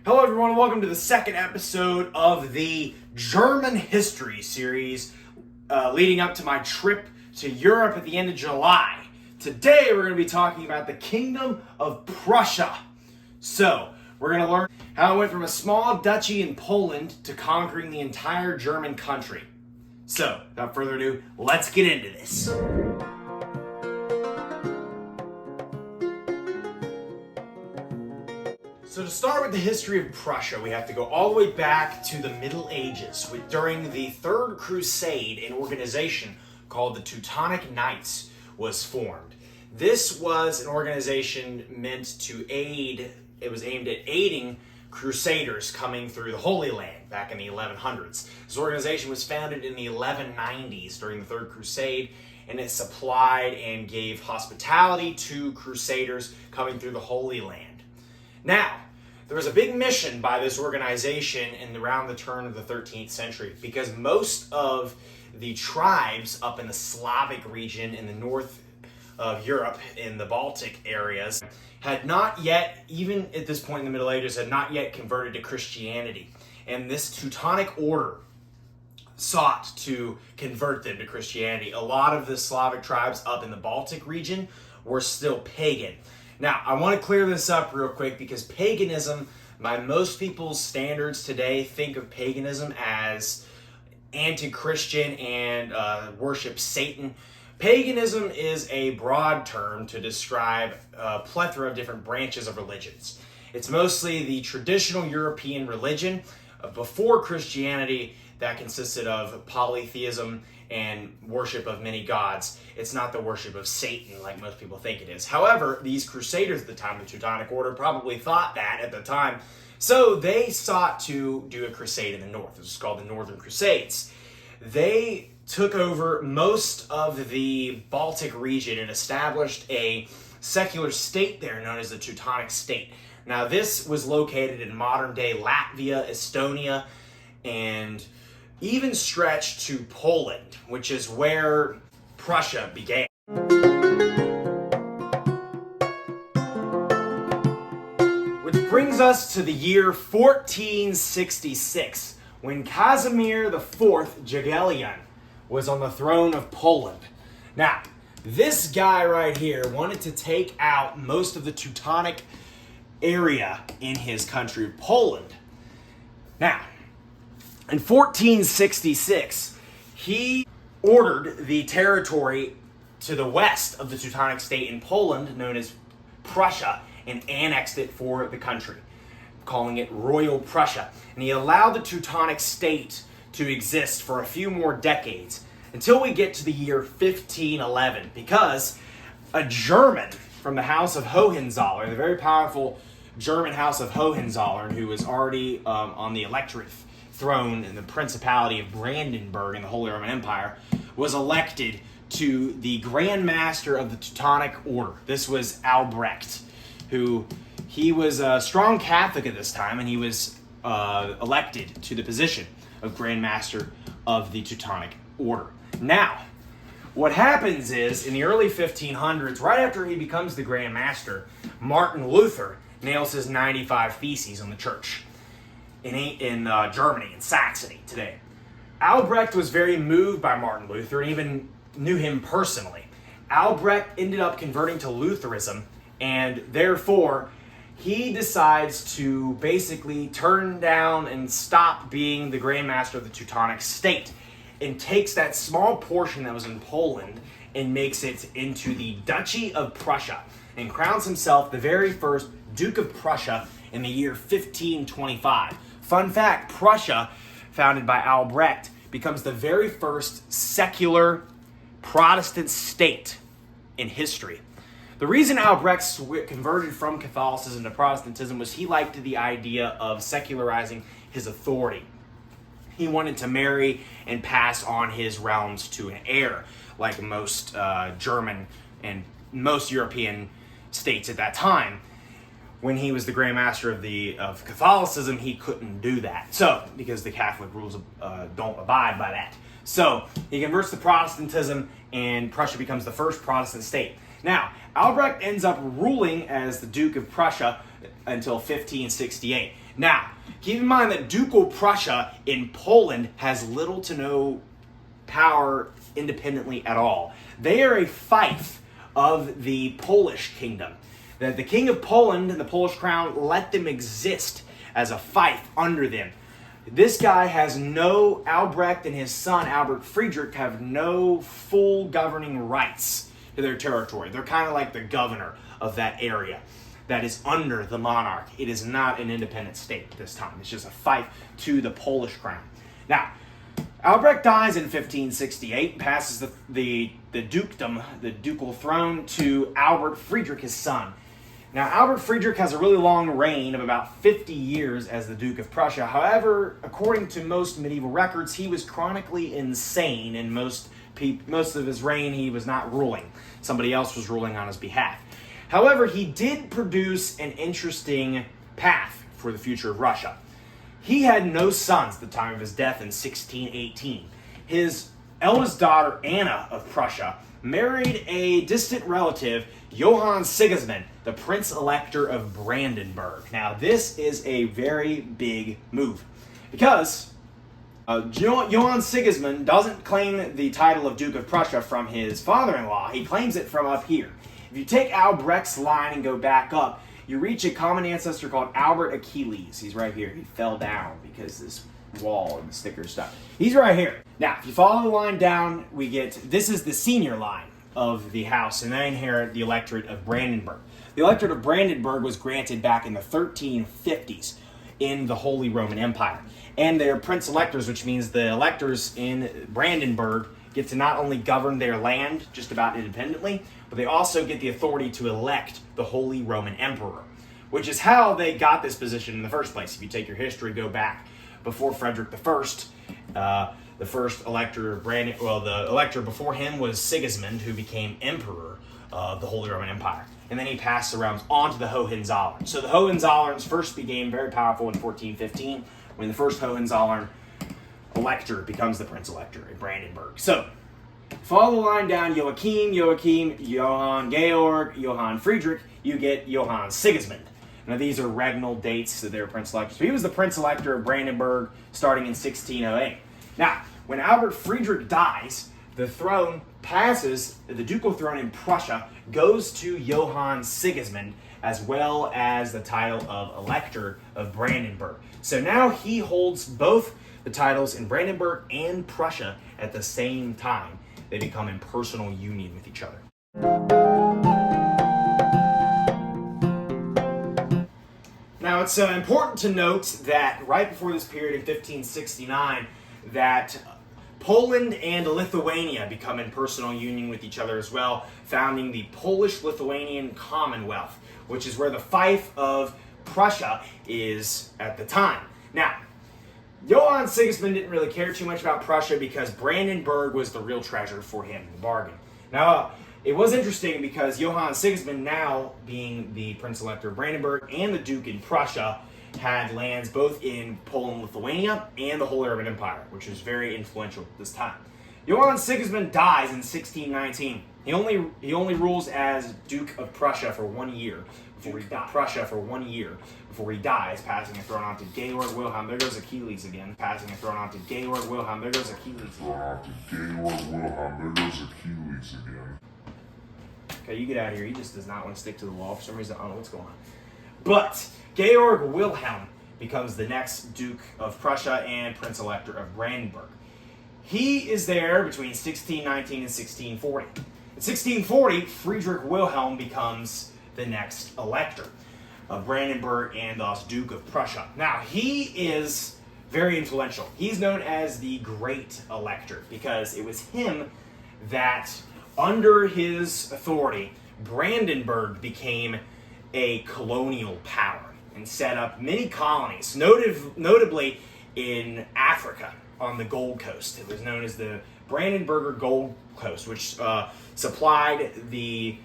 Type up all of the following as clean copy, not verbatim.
Hello everyone, and welcome to the second episode of the German history series leading up to my trip to Europe at the end of July. Today we're going to be talking about the Kingdom of Prussia. So, we're going to learn how it went from a small duchy in Poland to conquering the entire German country. So, without further ado, let's get into this. So to start with the history of Prussia, we have to go all the way back to the Middle Ages. During the Third Crusade, an organization called the Teutonic Knights was formed. This was an organization meant to aimed at aiding crusaders coming through the Holy Land back in the 1100s. This organization was founded in the 1190s during the Third Crusade, and it supplied and gave hospitality to crusaders coming through the Holy Land. Now, there was a big mission by this organization around the turn of the 13th century because most of the tribes up in the Slavic region in the north of Europe, in the Baltic areas, had not yet, even at this point in the Middle Ages, had not yet converted to Christianity. And this Teutonic order sought to convert them to Christianity. A lot of the Slavic tribes up in the Baltic region were still pagan. Now, I want to clear this up real quick because paganism, by most people's standards today, think of paganism as anti-Christian and worship Satan. Paganism is a broad term to describe a plethora of different branches of religions. It's mostly the traditional European religion before Christianity that consisted of polytheism and worship of many gods. It's not the worship of Satan like most people think it is. However, these crusaders at the time, the Teutonic Order, probably thought that at the time. So they sought to do a crusade in the north. This was called the Northern Crusades. They took over most of the Baltic region and established a secular state there known as the Teutonic State. Now this was located in modern-day Latvia, Estonia, and even stretched to Poland, which is where Prussia began. Which brings us to the year 1466, when Casimir IV Jagiellon was on the throne of Poland. Now, this guy right here wanted to take out most of the Teutonic area in his country, Poland. Now, in 1466, he ordered the territory to the west of the Teutonic state in Poland, known as Prussia, and annexed it for the country, calling it Royal Prussia. And he allowed the Teutonic state to exist for a few more decades, until we get to the year 1511, because a German from the House of Hogenzollern, the very powerful German House of Hohenzollern, who was already on the electorate throne in the Principality of Brandenburg in the Holy Roman Empire, was elected to the Grand Master of the Teutonic Order. This was Albrecht, he was a strong Catholic at this time, and he was elected to the position of Grand Master of the Teutonic Order. Now, what happens is, in the early 1500s, right after he becomes the Grand Master, Martin Luther nails his 95 Theses on the church in Germany, in Saxony today. Albrecht was very moved by Martin Luther and even knew him personally. Albrecht ended up converting to Lutheranism, and therefore he decides to basically turn down and stop being the Grand Master of the Teutonic State, and takes that small portion that was in Poland and makes it into the Duchy of Prussia, and crowns himself the very first Duke of Prussia in the year 1525. Fun fact, Prussia, founded by Albrecht, becomes the very first secular Protestant state in history. The reason Albrecht converted from Catholicism to Protestantism was he liked the idea of secularizing his authority. He wanted to marry and pass on his realms to an heir, like most German and most European states at that time. When he was the Grand Master of Catholicism, he couldn't do that. So, because the Catholic rules don't abide by that. So, he converts to Protestantism, and Prussia becomes the first Protestant state. Now, Albrecht ends up ruling as the Duke of Prussia until 1568. Now, keep in mind that Ducal Prussia in Poland has little to no power independently at all. They are a fief of the Polish kingdom. The king of Poland and the Polish crown let them exist as a fief under them. This guy has no, Albrecht and his son Albert Friedrich have no full governing rights to their territory. They're kind of like the governor of that area that is under the monarch. It is not an independent state this time. It's just a fief to the Polish crown. Now, Albrecht dies in 1568 and passes the dukedom, the ducal throne, to Albert Friedrich, his son. Now, Albert Friedrich has a really long reign of about 50 years as the Duke of Prussia. However, according to most medieval records, he was chronically insane, and most of his reign he was not ruling. Somebody else was ruling on his behalf. However, he did produce an interesting path for the future of Russia. He had no sons at the time of his death in 1618. His eldest daughter, Anna of Prussia, married a distant relative, Johann Sigismund, the Prince Elector of Brandenburg. Now, this is a very big move because Johann Sigismund doesn't claim the title of Duke of Prussia from his father-in-law. He claims it from up here. If you take Albrecht's line and go back up, you reach a common ancestor called Albert Achilles. He's right here. He fell down because this wall and the sticker stuff. He's right here. Now, if you follow the line down, we get, this is the senior line of the house, and they inherit the electorate of Brandenburg. The electorate of Brandenburg was granted back in the 1350s in the Holy Roman Empire. And they're prince electors, which means the electors in Brandenburg get to not only govern their land just about independently, but they also get the authority to elect the Holy Roman Emperor, which is how they got this position in the first place. If you take your history, go back before Frederick I, the first elector of the elector before him was Sigismund, who became emperor of the Holy Roman Empire. And then he passed around onto the Hohenzollern. So the Hohenzollerns first became very powerful in 1415, when the first Hohenzollern elector becomes the Prince Elector in Brandenburg. So, follow the line down, Joachim, Johann Georg, Johann Friedrich, you get Johann Sigismund. Now, these are regnal dates, so they're Prince Electors. So he was the Prince Elector of Brandenburg starting in 1608. Now, when Albert Friedrich dies, the throne passes, the ducal throne in Prussia goes to Johann Sigismund, as well as the title of Elector of Brandenburg. So now he holds both the titles in Brandenburg and Prussia at the same time. They become in personal union with each other. Now, it's important to note that right before this period in 1569, that Poland and Lithuania become in personal union with each other as well, founding the Polish-Lithuanian Commonwealth, which is where the fief of Prussia is at the time. Now, Johann Sigismund didn't really care too much about Prussia because Brandenburg was the real treasure for him in the bargain. Now, it was interesting because Johann Sigismund, now being the Prince Elector of Brandenburg and the Duke in Prussia, had lands both in Poland, Lithuania, and the Holy Roman Empire, which was very influential at this time. Johann Sigismund dies in 1619. He only rules as Duke of Prussia for 1 year before he dies, passing a throne on to Georg Wilhelm. There goes Achilles again. Passing a throne on to Georg Wilhelm. There goes Achilles again. Okay, you get out of here. He just does not want to stick to the wall for some reason. I don't know what's going on. But Georg Wilhelm becomes the next Duke of Prussia and Prince Elector of Brandenburg. He is there between 1619 and 1640. In 1640, Friedrich Wilhelm becomes the next elector of Brandenburg and thus Duke of Prussia. Now, he is very influential. He's known as the Great Elector because it was him that, under his authority, Brandenburg became a colonial power and set up many colonies, notably in Africa on the Gold Coast. It was known as the Brandenburger Gold Coast, which supplied the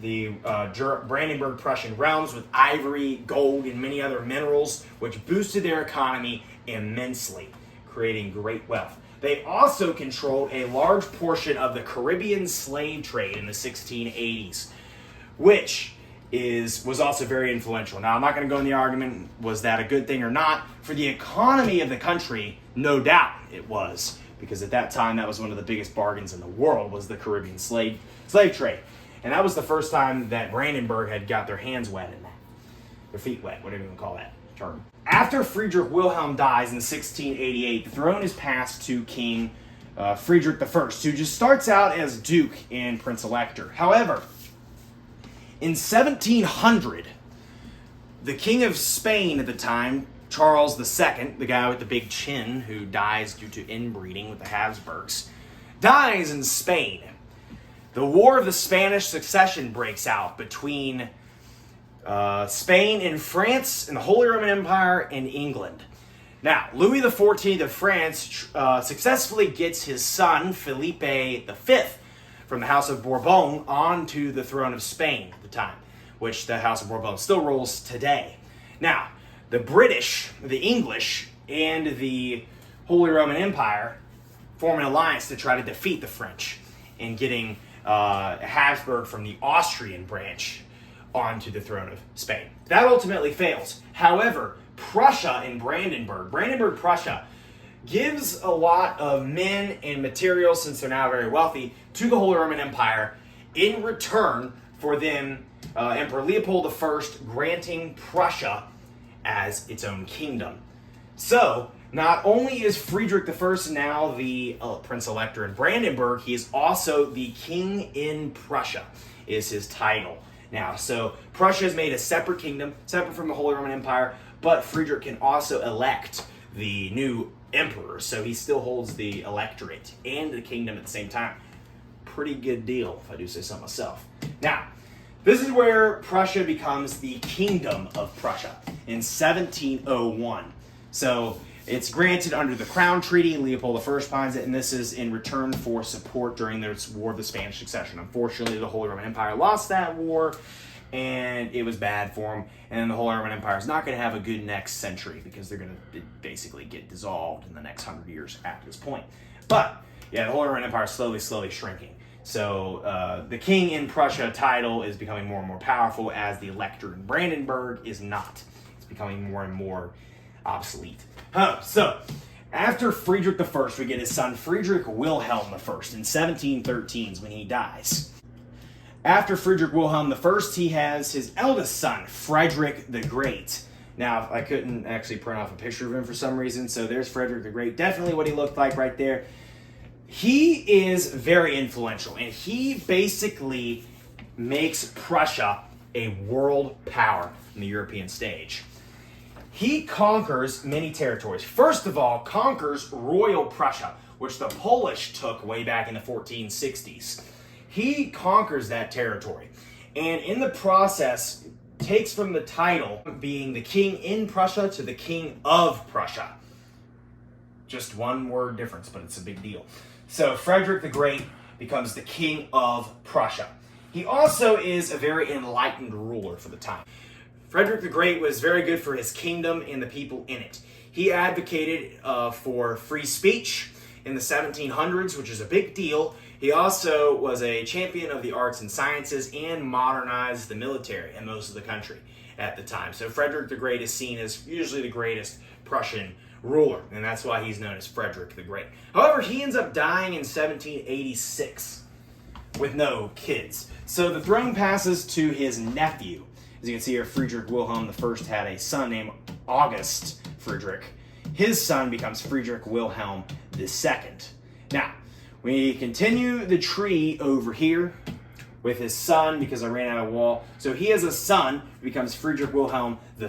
Brandenburg Prussian realms with ivory, gold, and many other minerals, which boosted their economy immensely, creating great wealth. They also controlled a large portion of the Caribbean slave trade in the 1680s, which was also very influential. Now, I'm not going to go in the argument, was that a good thing or not? For the economy of the country, no doubt it was. Because at that time, that was one of the biggest bargains in the world, was the Caribbean slave trade. And that was the first time that Brandenburg had got their hands wet in that. Their feet wet, whatever you want to call that term. After Friedrich Wilhelm dies in 1688, the throne is passed to King Friedrich I, who just starts out as Duke and Prince Elector. However, in 1700, the King of Spain at the time, Charles II, the guy with the big chin who dies due to inbreeding with the Habsburgs, dies in Spain. The War of the Spanish Succession breaks out between Spain and France and the Holy Roman Empire and England. Now, Louis XIV of France successfully gets his son, Philippe V, from the House of Bourbon onto the throne of Spain at the time, which the House of Bourbon still rules today. Now, the British, the English, and the Holy Roman Empire form an alliance to try to defeat the French in getting Habsburg from the Austrian branch onto the throne of Spain. That ultimately fails. However, Prussia and Brandenburg, Prussia, gives a lot of men and materials, since they're now very wealthy, to the Holy Roman Empire in return for them, Emperor Leopold I granting Prussia as its own kingdom. So, not only is Friedrich I now the Prince Elector in Brandenburg, he is also the King in Prussia, is his title now. So, Prussia has made a separate kingdom, separate from the Holy Roman Empire, but Friedrich can also elect the new emperor, so he still holds the electorate and the kingdom at the same time. Pretty good deal, if I do say so myself. Now, this is where Prussia becomes the Kingdom of Prussia in 1701. So it's granted under the Crown Treaty. Leopold I signs it, and this is in return for support during the War of the Spanish Succession. Unfortunately, the Holy Roman Empire lost that war, and it was bad for them. And the Holy Roman Empire is not going to have a good next century, because they're going to basically get dissolved in the next 100 years at this point. But yeah, the Holy Roman Empire is slowly shrinking. So the King in Prussia title is becoming more and more powerful, as the Elector in Brandenburg is not. It's becoming more and more obsolete. So after Friedrich I, we get his son Friedrich Wilhelm I in 1713 when he dies. After Friedrich Wilhelm I, he has his eldest son, Frederick the Great. Now, I couldn't actually print off a picture of him for some reason, so there's Frederick the Great. Definitely what he looked like right there. He is very influential, and he basically makes Prussia a world power in the European stage. He conquers many territories. First of all, conquers Royal Prussia, which the Polish took way back in the 1460s. He conquers that territory, and in the process takes from the title being the King in Prussia to the King of Prussia. Just one word difference, but it's a big deal. So Frederick the Great becomes the King of Prussia. He also is a very enlightened ruler for the time. Frederick the Great was very good for his kingdom and the people in it. He advocated for free speech in the 1700s, which is a big deal. He also was a champion of the arts and sciences and modernized the military in most of the country at the time. So Frederick the Great is seen as usually the greatest Prussian ruler, and that's why he's known as Frederick the Great. However, he ends up dying in 1786 with no kids. So the throne passes to his nephew. As you can see here, Friedrich Wilhelm I had a son named August Friedrich. His son becomes Friedrich Wilhelm II. Now, we continue the tree over here with his son, because I ran out of wall. So he has a son who becomes Friedrich Wilhelm III.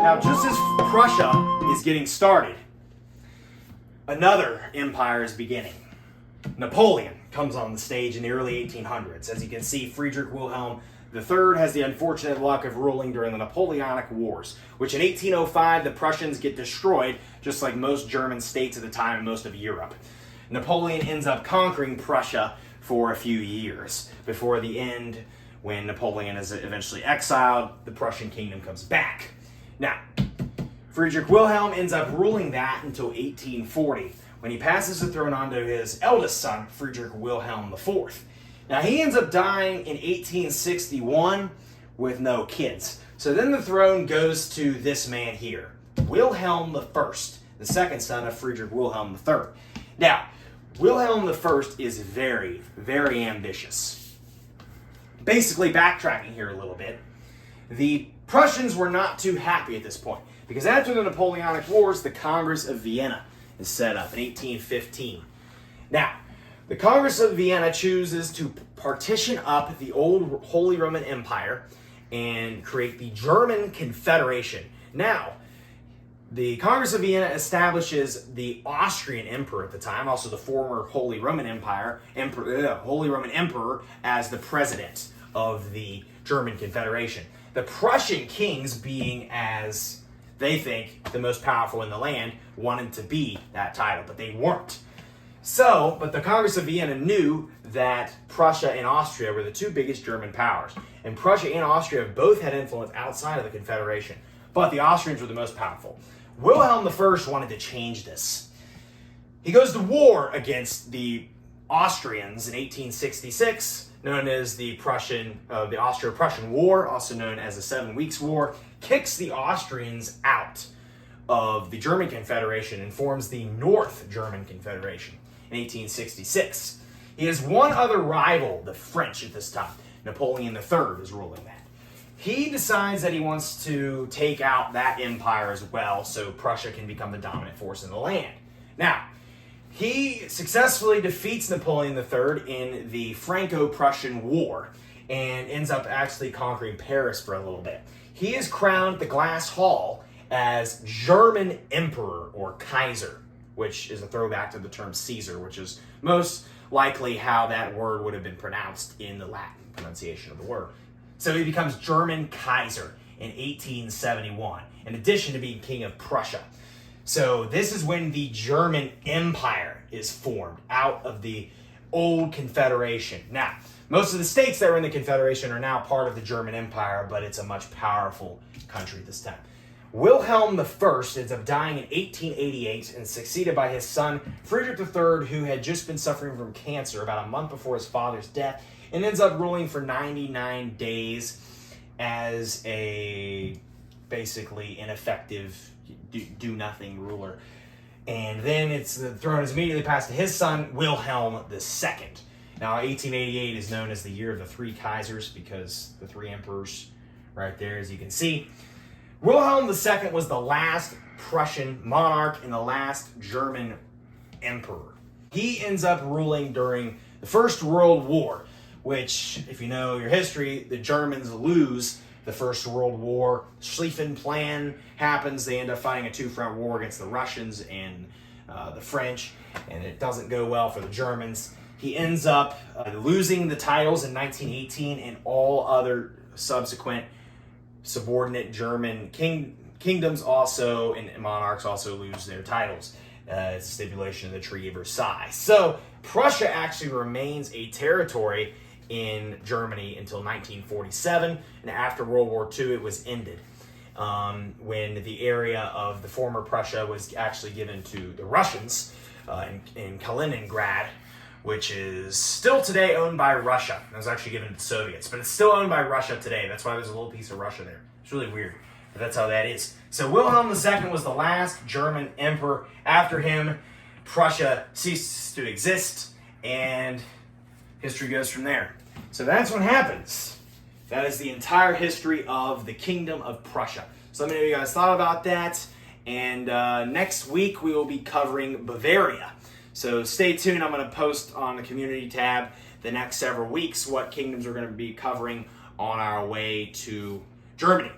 Now, just as Prussia is getting started, another empire is beginning. Napoleon comes on the stage in the early 1800s. As you can see, Friedrich Wilhelm III has the unfortunate luck of ruling during the Napoleonic Wars, which in 1805 the Prussians get destroyed, just like most German states at the time and most of Europe. Napoleon ends up conquering Prussia for a few years before the end, when Napoleon is eventually exiled. The Prussian kingdom comes back. Now, Friedrich Wilhelm ends up ruling that until 1840, when he passes the throne on to his eldest son, Friedrich Wilhelm IV. Now, he ends up dying in 1861 with no kids. So then the throne goes to this man here, Wilhelm I, the second son of Friedrich Wilhelm III. Now, Wilhelm I is very, very ambitious. Basically, backtracking here a little bit, the Prussians were not too happy at this point, because after the Napoleonic Wars, the Congress of Vienna is set up in 1815. Now, the Congress of Vienna chooses to partition up the old Holy Roman Empire and create the German Confederation. Now, the Congress of Vienna establishes the Austrian Emperor at the time, also the former Holy Roman Emperor, as the president of the German Confederation. The Prussian kings, being as they think the most powerful in the land, wanted to be that title, but they weren't. So, but the Congress of Vienna knew that Prussia and Austria were the two biggest German powers, and Prussia and Austria both had influence outside of the Confederation, but the Austrians were the most powerful. Wilhelm I wanted to change this. He goes to war against the Austrians in 1866, known as the Austro-Prussian War, also known as the 7 Weeks' War, kicks the Austrians out of the German Confederation and forms the North German Confederation in 1866. He has one other rival, the French at this time. Napoleon III is ruling that. He decides that he wants to take out that empire as well, so Prussia can become the dominant force in the land. Now, he successfully defeats Napoleon III in the Franco-Prussian War and ends up actually conquering Paris for a little bit. He is crowned at the Glass Hall as German Emperor or Kaiser, which is a throwback to the term Caesar, which is most likely how that word would have been pronounced in the Latin pronunciation of the word. So he becomes German Kaiser in 1871, in addition to being King of Prussia. So this is when the German Empire is formed out of the old Confederation. Now, most of the states that were in the Confederation are now part of the German Empire, but it's a much powerful country at this time. Wilhelm I ends up dying in 1888 and succeeded by his son Friedrich III, who had just been suffering from cancer about a month before his father's death, and ends up ruling for 99 days as a basically ineffective, do-nothing ruler. And then the throne is immediately passed to his son, Wilhelm II. Now, 1888 is known as the year of the three Kaisers because the three emperors right there, as you can see. Wilhelm II was the last Prussian monarch and the last German emperor. He ends up ruling during the First World War, which, if you know your history, the Germans lose the First World War. Schlieffen Plan happens. They end up fighting a two-front war against the Russians and the French, and it doesn't go well for the Germans. He ends up losing the titles in 1918, and all other subsequent subordinate German kingdoms also and monarchs also lose their titles. It's a stipulation of the Treaty of Versailles. So Prussia actually remains a territory in Germany until 1947, and after World War II it was ended when the area of the former Prussia was actually given to the Russians in Kaliningrad, which is still today owned by Russia. It was actually given to the Soviets, but it's still owned by Russia today. That's why there's a little piece of Russia there. It's really weird, but that's how that is. So Wilhelm II was the last German emperor. After him, Prussia ceases to exist, and history goes from there. So that's what happens. That is the entire history of the Kingdom of Prussia. So let me know what you guys thought about that. And next week we will be covering Bavaria. So stay tuned. I'm going to post on the community tab the next several weeks what kingdoms we're going to be covering on our way to Germany.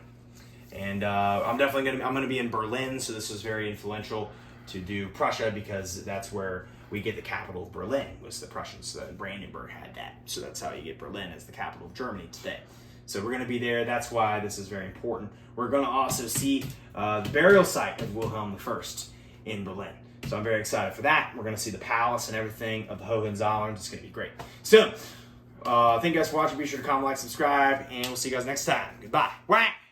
And I'm going to be in Berlin, so this was very influential to do Prussia because that's where we get the capital of Berlin, was the Prussians. Brandenburg had that. So that's how you get Berlin as the capital of Germany today. So we're going to be there. That's why this is very important. We're going to also see the burial site of Wilhelm I in Berlin. So I'm very excited for that. We're going to see the palace and everything of the Hohenzollern. It's going to be great. So, thank you guys for watching. Be sure to comment, like, subscribe, and we'll see you guys next time. Goodbye. Whack!